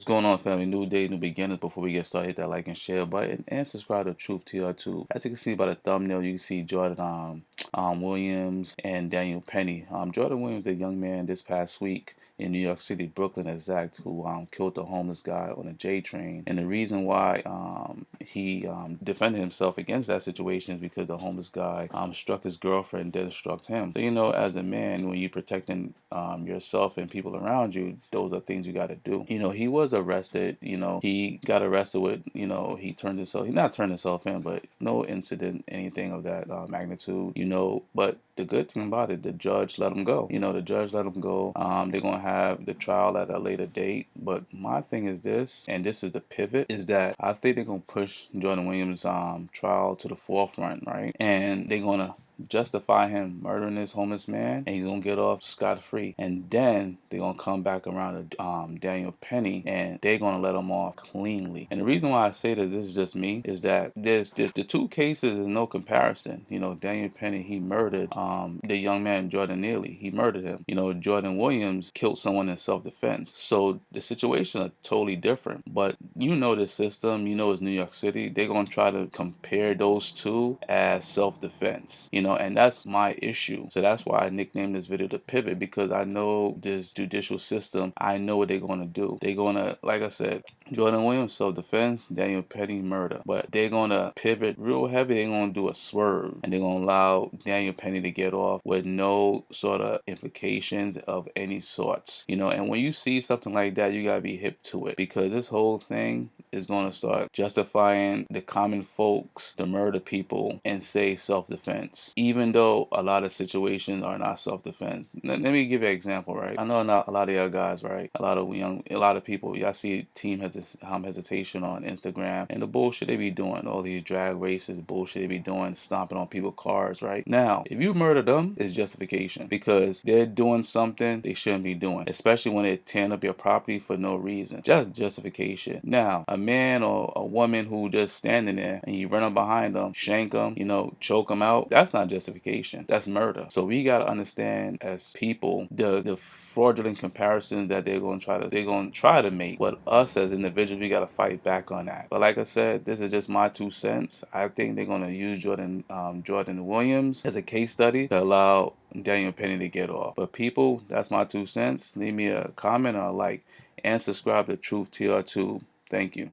What's going on, family? New day, new beginnings. Before we get started, hit that like and share button and subscribe to Truthtrtube. As you can see by the thumbnail, you can see Jordan Williams and Daniel Penny. Jordan Williams, a young man this past week in New York City, Brooklyn exact, who killed a homeless guy on a J train. And the reason why he defended himself against that situation is because the homeless guy struck his girlfriend, then struck him. So, as a man, when you're protecting yourself and people around you, those are things you got to do. He was arrested. He got arrested with, he not turned himself in, but no incident, anything of that magnitude, but the good thing about it, the judge let him go. The judge let him go. They're going to have the trial at a later date. But my thing is this, and this is the pivot, is that I think they're going to push Jordan Williams' trial to the forefront, right? And they're going to justify him murdering this homeless man, and he's gonna get off scot-free. And then they're gonna come back around to Daniel Penny, and they're gonna let him off cleanly. And the reason why I say that this is just me is that there's the two cases is no comparison. Daniel Penny, he murdered the young man Jordan Neely. He murdered him. Jordan Williams killed someone in self-defense. So the situation are totally different. But the system, it's New York City. They're gonna try to compare those two as self-defense. And that's my issue. So that's why I nicknamed this video the pivot, because I know this judicial system, I know what they're going to do. They're going to, like I said, Jordan Williams, self-defense, Daniel Penny, murder. But they're going to pivot real heavy. They're going to do a swerve, and they're going to allow Daniel Penny to get off with no sort of implications of any sorts. And when you see something like that, you got to be hip to it, because this whole thing is going to start justifying the common folks, the murder people, and say self-defense, even though a lot of situations are not self-defense. Let me give you an example, right? I know not a lot of y'all guys, right? A lot of people, y'all see team hesitation on Instagram, and the bullshit they be doing, all these drag races, bullshit they be doing, stomping on people's cars, right? Now, if you murder them, it's justification, because they're doing something they shouldn't be doing, especially when they're tearing up your property for no reason. Just justification. Now, a man or a woman who just standing there and you run up behind them, shank them, choke them out, that's not justification. That's murder. So we got to understand as people the fraudulent comparisons that they're going to try to make. But us as individuals, we got to fight back on that. But like I said, this is just my 2 cents. I think they're going to use Jordan Williams as a case study to allow Daniel Penny to get off. But people, that's my 2 cents. Leave me a comment or a like, and subscribe to Truthtrtube. Thank you.